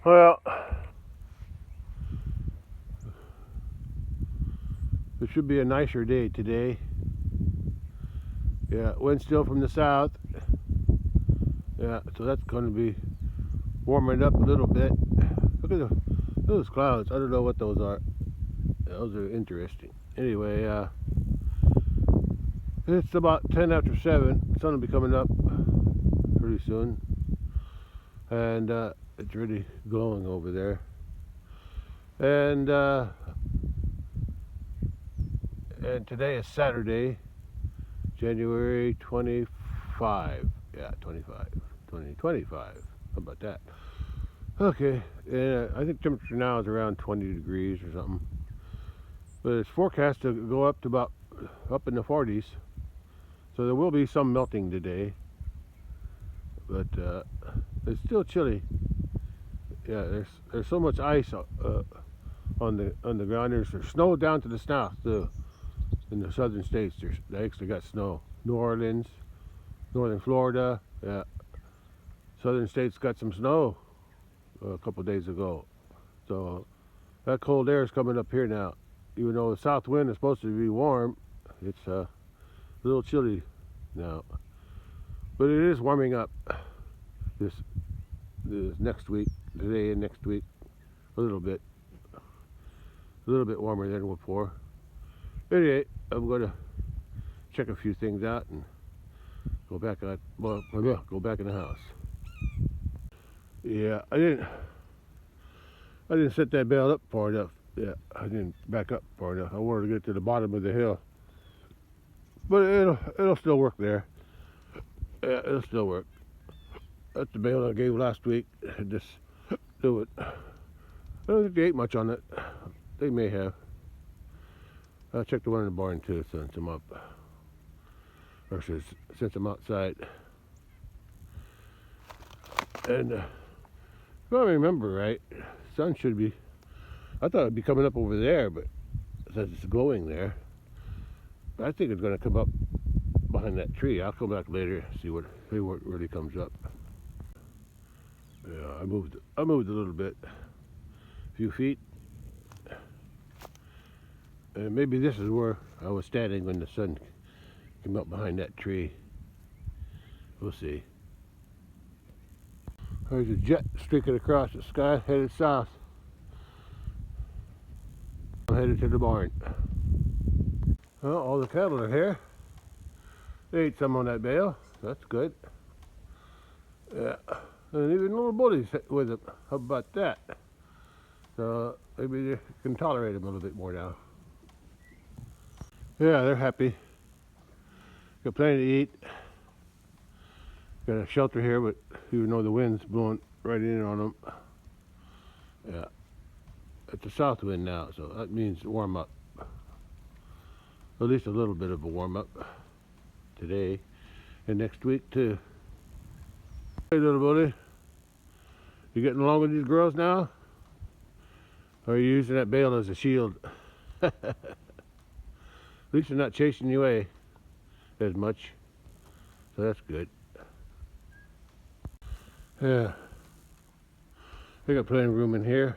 Well, it should be a nicer day today. Yeah, wind still from the south. Yeah, so that's going to be warming up a little bit. Look at those clouds. I don't know what those are. Those are interesting. Anyway, it's about 10 after 7. The sun will be coming up pretty soon. And it's really glowing over there. And today is Saturday, January 25. Yeah, 25. 2025. How about that? Okay, and I think temperature now is around 20 degrees or something. But it's forecast to go up to about up in the 40s. So there will be some melting today. But it's still chilly. Yeah, there's so much ice on the ground. There's snow down to the south too. In the southern states, they actually got snow. New Orleans, northern Florida, yeah. Southern states got some snow a couple days ago. So that cold air is coming up here now. Even though the south wind is supposed to be warm, it's a little chilly now. But it is warming up this next week, today and next week, a little bit warmer than before. Anyway, I'm going to check a few things out and go back in the house. Yeah, I didn't set that bale up far enough. Yeah, I didn't back up far enough. I wanted to get to the bottom of the hill, but it'll still work there. Yeah, it'll still work. That's the bale I gave last week. Just do it. I don't think they ate much on it. They may have. I'll check the one in the barn too since I'm up, or since I'm outside. And if I remember right, sun should be. I thought it'd be coming up over there, but since it's glowing there, I think it's going to come up behind that tree. I'll come back later see what really comes up. Yeah, I moved a little bit, a few feet, and maybe this is where I was standing when the sun came up behind that tree. We'll see. There's a jet streaking across the sky, headed south. I'm headed to the barn. Well, all the cattle are here. They ate some on that bale. That's good. Yeah, and even little bullies with them. How about that? So maybe they can tolerate them a little bit more now. Yeah, they're happy. Got plenty to eat. Got a shelter here, but even though the wind's blowing right in on them. Yeah, it's a south wind now, so that means warm up. At least a little bit of a warm up today and next week too. Hey little buddy, you getting along with these girls now? Or are you using that bale as a shield? At least they're not chasing you away as much, so that's good. Yeah, I got plenty of room in here.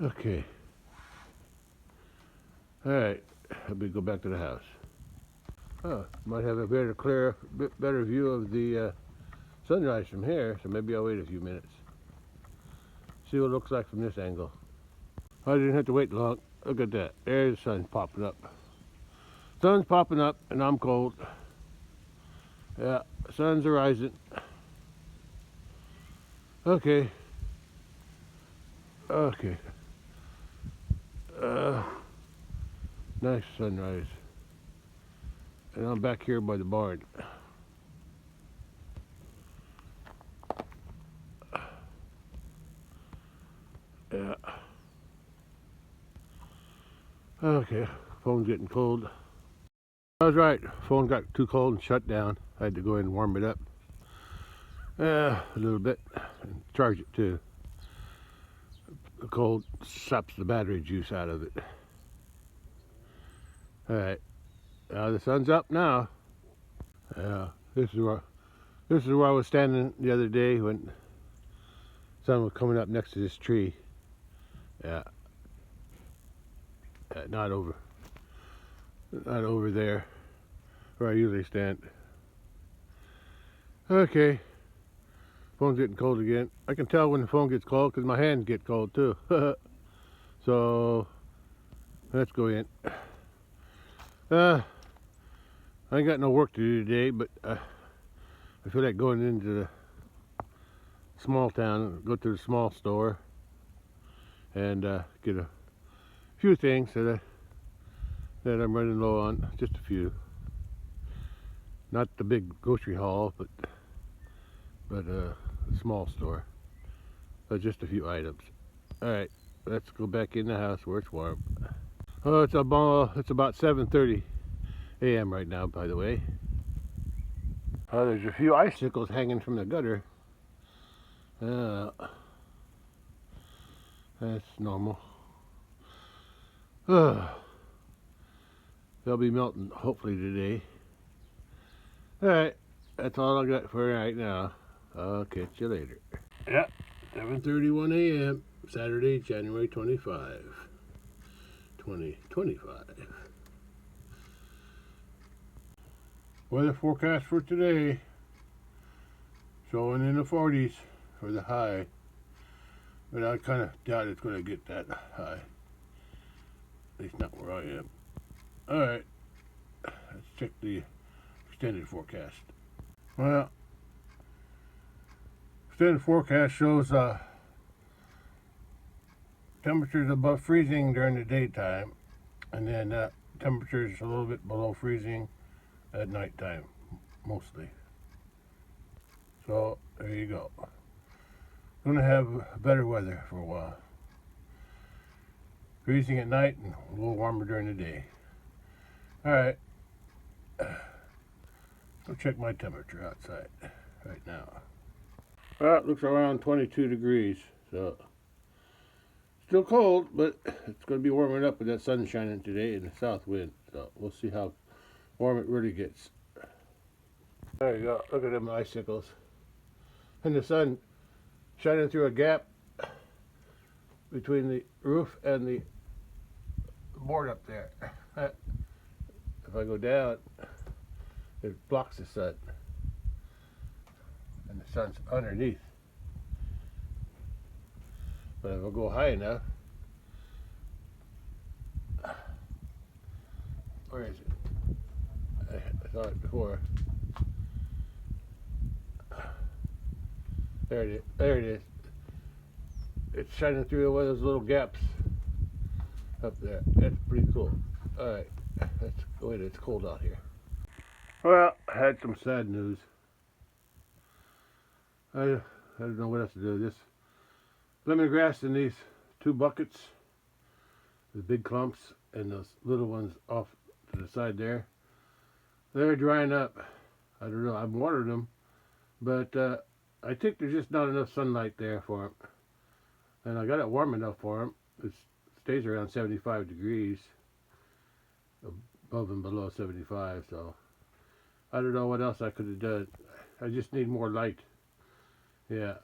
Okay. All right, let me go back to the house. Oh, might have a bit better view of the sunrise from here, so maybe I'll wait a few minutes. See what it looks like from this angle. I didn't have to wait long. Look at that. There's the sun popping up. Sun's popping up, and I'm cold. Yeah, sun's rising. Okay. Okay. Nice sunrise. And I'm back here by the barn. Yeah. Okay, phone's getting cold. I was right, phone got too cold and shut down. I had to go in and warm it up. A little bit, and charge it too. The cold saps the battery juice out of it. Alright, the sun's up now. Yeah, this This is where I was standing the other day when the sun was coming up next to this tree. Yeah, not over there where I usually stand. Okay, phone's getting cold again. I can tell when the phone gets cold because my hands get cold too. So let's go in. I ain't got no work to do today, but I feel like going into the small town, go to the small store, and get a few things that I'm running low on. Just a few. Not the big grocery haul, but a small store. Just a few items. All right, let's go back in the house where it's warm. Oh, it's about 7:30 a.m. right now, by the way. There's a few icicles hanging from the gutter. That's normal. They'll be melting hopefully today. Alright, that's all I got for right now. I'll catch you later. Yep, 7:31 a.m. Saturday, January 25, 2025. Weather forecast for today, showing in the 40s for the high. But I kind of doubt it's going to get that high. At least not where I am. Alright, let's check the extended forecast. Well, extended forecast shows temperatures above freezing during the daytime, and then temperatures a little bit below freezing at nighttime, mostly. So there you go. Gonna have better weather for a while. Freezing at night and a little warmer during the day. Alright. Go check my temperature outside right now. Well, it looks around 22 degrees, so still cold, but it's going to be warming up with that sun shining today and the south wind. So we'll see how warm it really gets. There you go. Look at them icicles. And the sun shining through a gap between the roof and the board up there. If I go down, it blocks the sun. And the sun's underneath. But if I go high enough, where is it? I saw it before. There it is. There it is. It's shining through one of those little gaps up there. That's pretty cool. Alright, let's go in. It's cold out here. Well, I had some sad news. I don't know what else to do. This lemongrass in these two buckets, the big clumps and those little ones off to the side there, they're drying up. I don't know. I've watered them, but I think there's just not enough sunlight there for them. And I got it warm enough for them. It stays around 75 degrees, above and below 75. So I don't know what else I could have done. I just need more light. Yeah.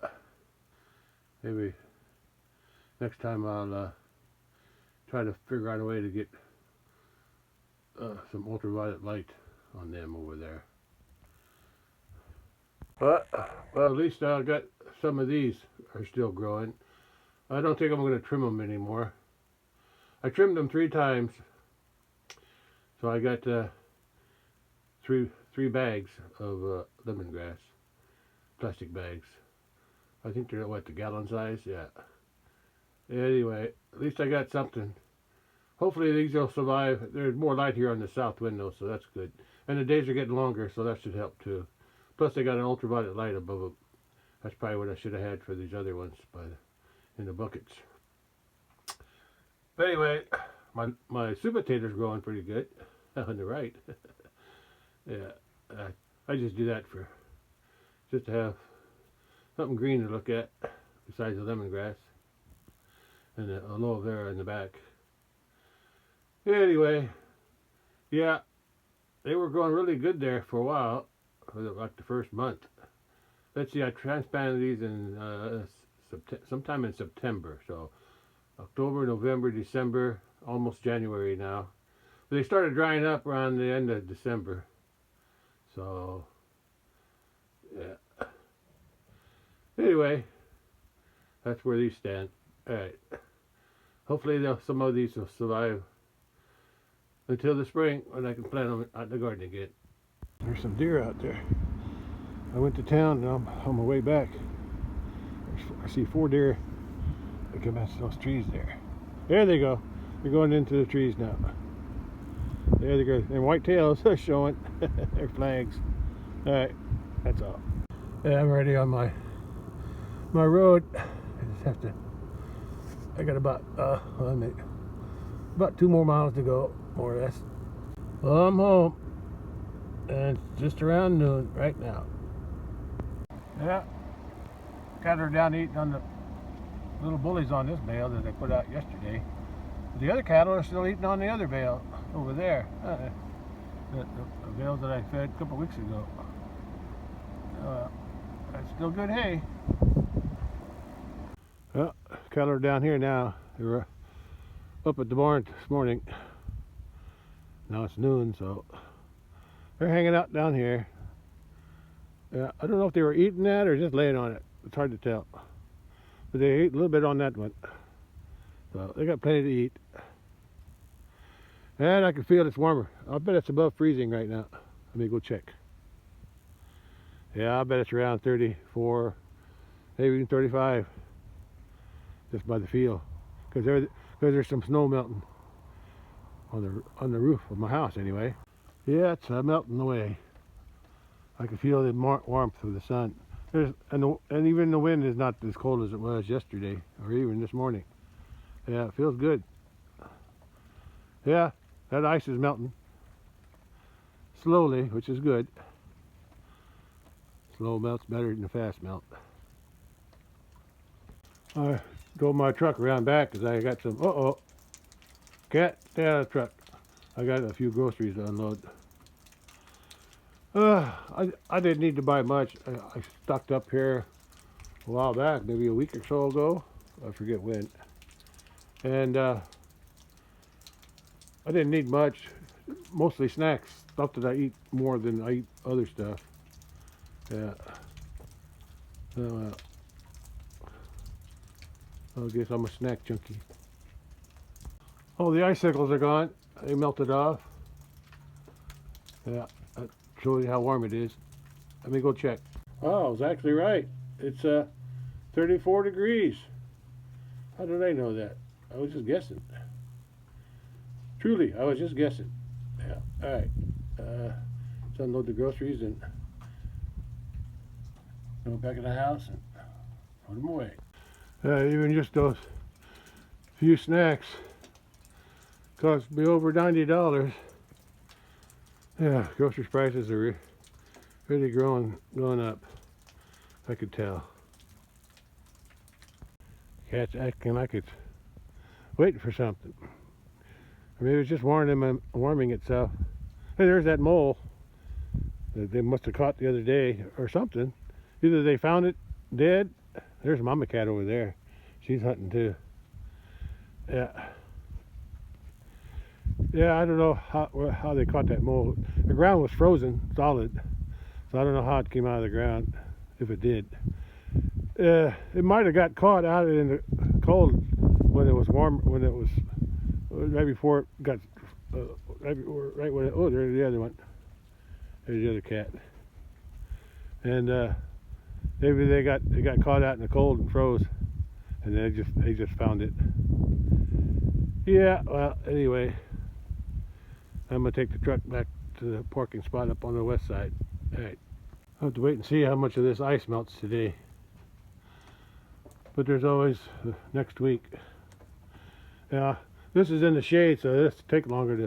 Maybe next time I'll try to figure out a way to get some ultraviolet light on them over there. But, well, at least I got some of these are still growing. I don't think I'm going to trim them anymore. I trimmed them 3 times. So I got three bags of lemongrass, plastic bags. I think they're what, the gallon size? Yeah. Anyway, at least I got something. Hopefully these will survive. There's more light here on the south window, so that's good. And the days are getting longer, so that should help too. Plus they got an ultraviolet light above them. That's probably what I should have had for these other ones in the buckets. But anyway, my sweet potatoes growing pretty good on the right. Yeah, I just do that just to have something green to look at besides the lemongrass and the aloe vera in the back. Anyway, yeah, they were growing really good there for a while, for like the first month. let's see, I transplanted these in sometime in September. So October, November, December, almost January now. But they started drying up around the end of December. So yeah. Anyway, that's where these stand. All right. Hopefully, some of these will survive until the spring when I can plant them out in the garden again. There's some deer out there. I went to town and I'm on my way back. I see 4 deer. They come past those trees there. There they go. They're going into the trees now. There they go. Their white tails are showing. Their flags. All right, that's all. Yeah, I'm already on my road. I just have to. I got about 2 more miles to go, more or less. Well, I'm home, and it's just around noon right now. Yeah, cattle are down eating on the little bullies on this bale that I put out yesterday. The other cattle are still eating on the other bale over there. The bales that I fed a couple weeks ago. That's still good hay. Well, cattle are down here now. They were up at the barn this morning. Now it's noon, so they're hanging out down here. Yeah, I don't know if they were eating that or just laying on it. It's hard to tell. But they ate a little bit on that one. So they got plenty to eat. And I can feel it's warmer. I bet it's above freezing right now. Let me go check. Yeah, I bet it's around 34, maybe even 35. Just by the feel. Because there's some snow melting on the roof of my house anyway. Yeah, it's melting away. I can feel the warmth of the sun. And even the wind is not as cold as it was yesterday or even this morning. Yeah, it feels good. Yeah, that ice is melting slowly, which is good. Slow melt's better than a fast melt. I drove my truck around back because I got some. Cat, stay out of the truck. I got a few groceries to unload. I didn't need to buy much. I stocked up here a while back, maybe a week or so ago. I forget when. And I didn't need much. Mostly snacks, stuff that I eat more than I eat other stuff. Yeah. So, I guess I'm a snack junkie. Oh, the icicles are gone. They melted off. Yeah, that shows you how warm it is. Let me go check. Oh, I was actually right. It's 34 degrees. How did I know that? I was just guessing. Truly, I was just guessing. Yeah, all right. Let's unload the groceries and go back in the house and put them away. Even just those few snacks cost me over $90. Yeah, grocery prices are really going up. I could tell. Cat's acting like it's waiting for something. Or maybe it's just warming itself. Hey, there's that mole that they must have caught the other day or something. Either they found it dead. There's Mama Cat over there. She's hunting too. Yeah. Yeah, I don't know how they caught that mole. The ground was frozen solid, so I don't know how it came out of the ground, if it did. It might have got caught out in the cold when it was warm, when it was right before it got right when it, oh, there's the other one. There's the other cat. And maybe they got caught out in the cold and froze, and they just found it. Yeah. Well, anyway, I'm gonna take the truck back to the parking spot up on the west side. All right. I'll have to wait and see how much of this ice melts today. But there's always next week. Yeah, this is in the shade, so this will take longer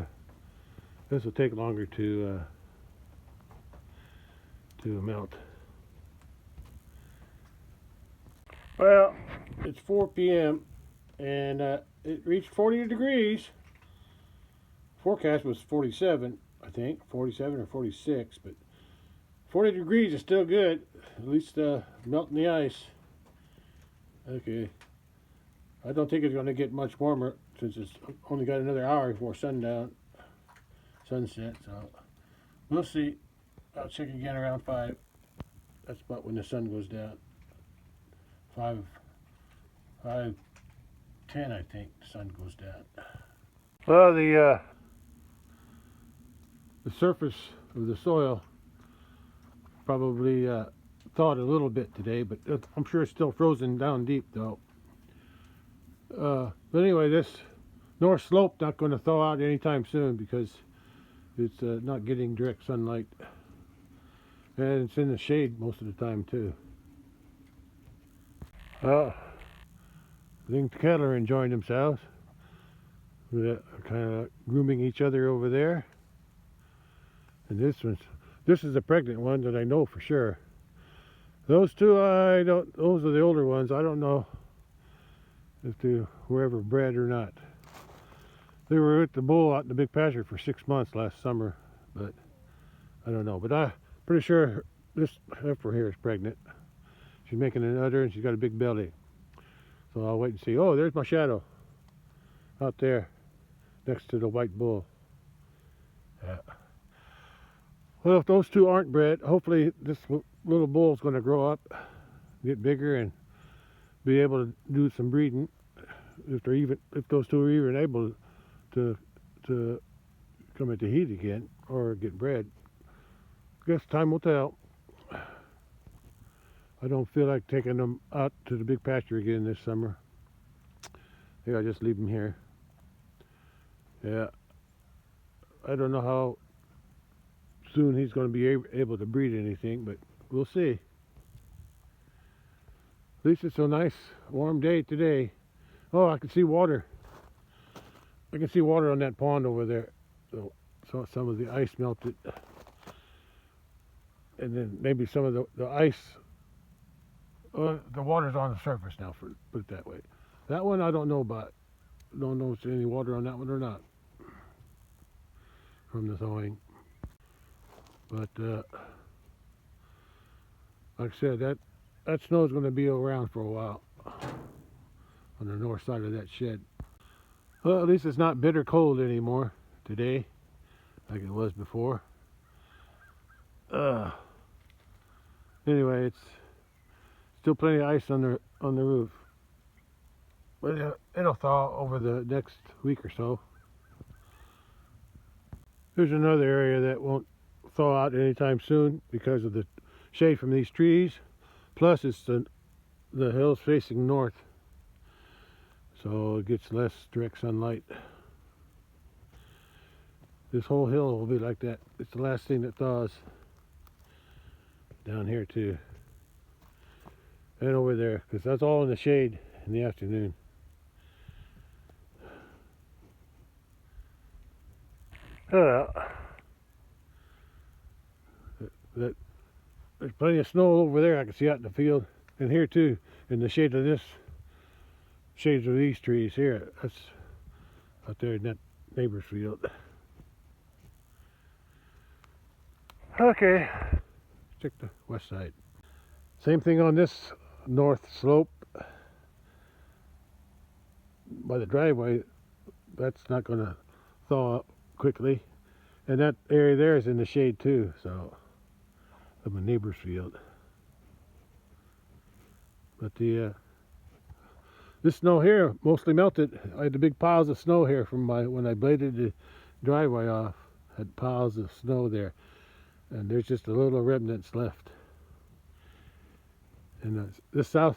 to melt. Well, it's 4 p.m. and it reached 40 degrees. Forecast was 47, I think, 47 or 46, but 40 degrees is still good. At least melting the ice. Okay. I don't think it's going to get much warmer since it's only got another hour before sunset. So we'll see. I'll check again around 5. That's about when the sun goes down. 5:10, I think the sun goes down. Well, the surface of the soil probably thawed a little bit today, but I'm sure it's still frozen down deep though. But anyway, this north slope not going to thaw out anytime soon because it's not getting direct sunlight, and it's in the shade most of the time too. I think the cattle are enjoying themselves. They're kind of grooming each other over there. And this is a pregnant one that I know for sure. Those two, those are the older ones. I don't know if they were ever bred or not. They were with the bull out in the big pasture for 6 months last summer, but I don't know. But I'm pretty sure this heifer here is pregnant. She's making an udder and she's got a big belly. So I'll wait and see. Oh, there's my shadow out there next to the white bull. Yeah. Well, if those two aren't bred, hopefully this little bull is going to grow up, get bigger, and be able to do some breeding. If those two are even able to come into heat again or get bred, I guess time will tell. I don't feel like taking them out to the big pasture again this summer. I think I'll just leave them here. Yeah, I don't know how soon he's going to be able to breed anything, but we'll see. At least it's a nice warm day today. Oh, I can see water. I can see water on that pond over there. So some of the ice melted. And then maybe some of the ice, the water's on the surface now, put it that way. That one I don't know about. Don't know if there's any water on that one or not from the thawing. But like I said, that snow is going to be around for a while on the north side of that shed. Well, at least it's not bitter cold anymore today, like it was before. Anyway, it's still plenty of ice on the roof, but it'll thaw over the next week or so. There's another area that won't thaw out anytime soon because of the shade from these trees. Plus, it's the hills facing north, so it gets less direct sunlight. This whole hill will be like that. It's the last thing that thaws. Down here too, and over there, because that's all in the shade in the afternoon. There's plenty of snow over there. I can see out in the field, and here too, in the shades of these trees here. That's out there in that neighbor's field. Okay, check the west side. Same thing on this north slope by the driveway. That's not going to thaw up quickly, and that area there is in the shade too, so of my neighbor's field. But this snow here mostly melted. I had the big piles of snow here from when I bladed the driveway off. Had piles of snow there, and there's just a little remnants left. And this south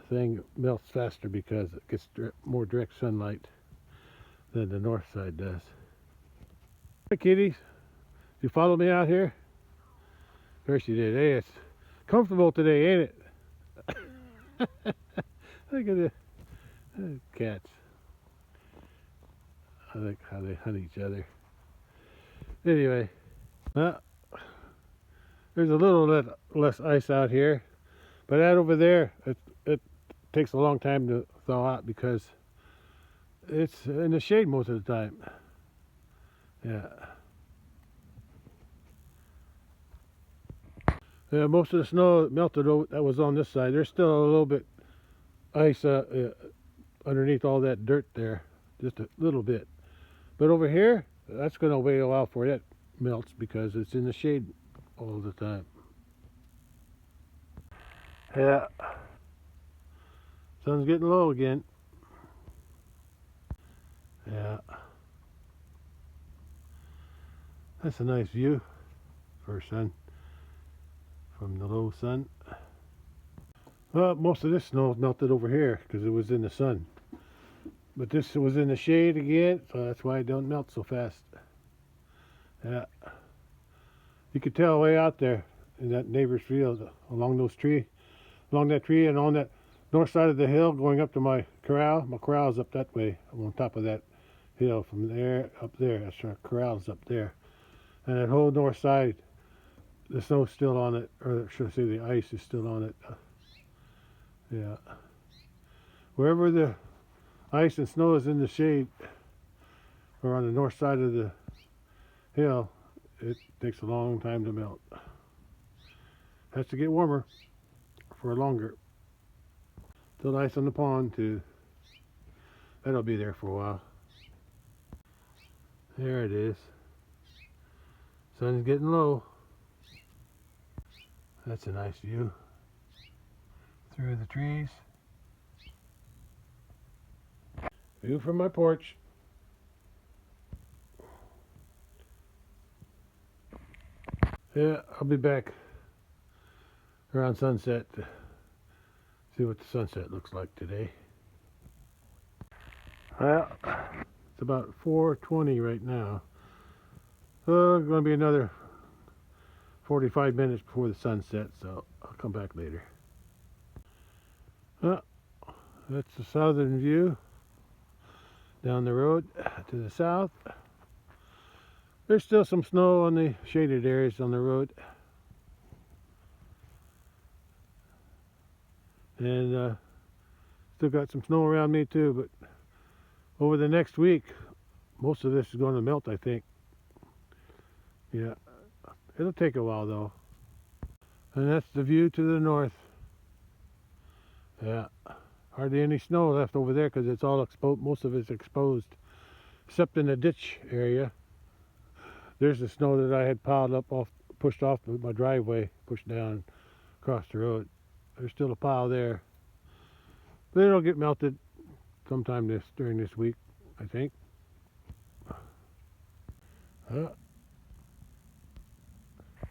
thing melts faster because it gets more direct sunlight than the north side does. Hi kitties, you follow me out here? There she did. Hey, it's comfortable today, ain't it? Look at the cats. I like how they hunt each other. Anyway, there's a little less ice out here, but that over there, it takes a long time to thaw out because it's in the shade most of the time. Yeah. Most of the snow melted that was on this side. There's still a little bit ice underneath all that dirt there, just a little bit. But over here, that's going to wait a while before that melts because it's in the shade all the time. Yeah, sun's getting low again. Yeah, that's a nice view for sun from the low sun. Well, most of this snow melted over here because it was in the sun. But this was in the shade again, so that's why it don't melt so fast. Yeah. You could tell way out there in that neighbor's field along that tree and on that north side of the hill going up to my corral. My corral's up that way. I'm on top of that hill from there up there. That's our corral's up there. And that whole north side, the snow's still on it, or should I say the ice is still on it. Yeah. Wherever the ice and snow is in the shade or on the north side of the hill, it takes a long time to melt. Has to get warmer for longer. Still ice on the pond too. That'll be there for a while. There it is. Sun's getting low. That's a nice view through the trees. View from my porch. Yeah, I'll be back around sunset to see what the sunset looks like today. Well, it's about 4:20 right now. So it's going to be another 45 minutes before the sunset, so I'll come back later. Well, that's the southern view down the road to the south. There's still some snow on the shaded areas on the road. And still got some snow around me too, but over the next week, most of this is going to melt, I think. Yeah, it'll take a while though. And that's the view to the north. Yeah, hardly any snow left over there because it's all exposed. Most of it's exposed, except in the ditch area. There's the snow that I had piled up pushed off my driveway, pushed down across the road. There's still a pile there. But it'll get melted sometime during this week, I think.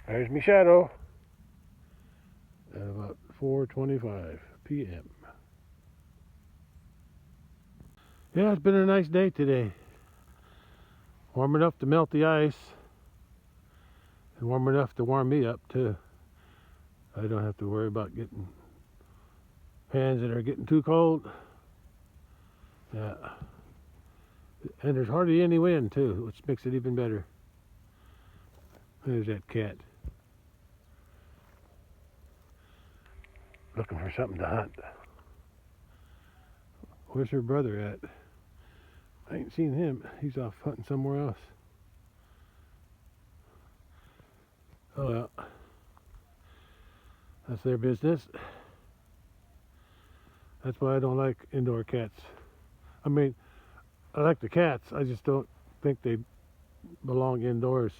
There's my shadow at about 4:25 p.m. Yeah, it's been a nice day today. Warm enough to melt the ice and warm enough to warm me up too. I don't have to worry about getting hands that are getting too cold. Yeah. And there's hardly any wind too, which makes it even better. There's that cat. Looking for something to hunt. Where's her brother at? I ain't seen him. He's off hunting somewhere else. Oh well. That's their business. That's why I don't like indoor cats. I mean, I like the cats. I just don't think they belong indoors.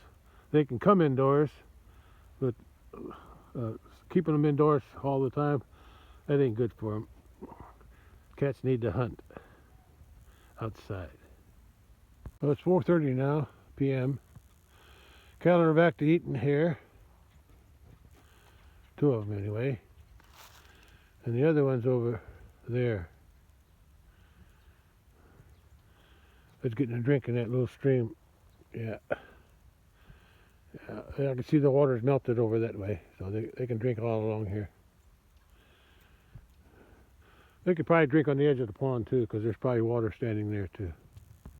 They can come indoors, but keeping them indoors all the time, that ain't good for them. Cats need to hunt outside. Well, it's 4:30 now, p.m. Cattle are back to eating here. 2 of them anyway. And the other one's over there. It's getting a drink in that little stream. Yeah. I can see the water's melted over that way, so they can drink all along here. They could probably drink on the edge of the pond too, because there's probably water standing there too.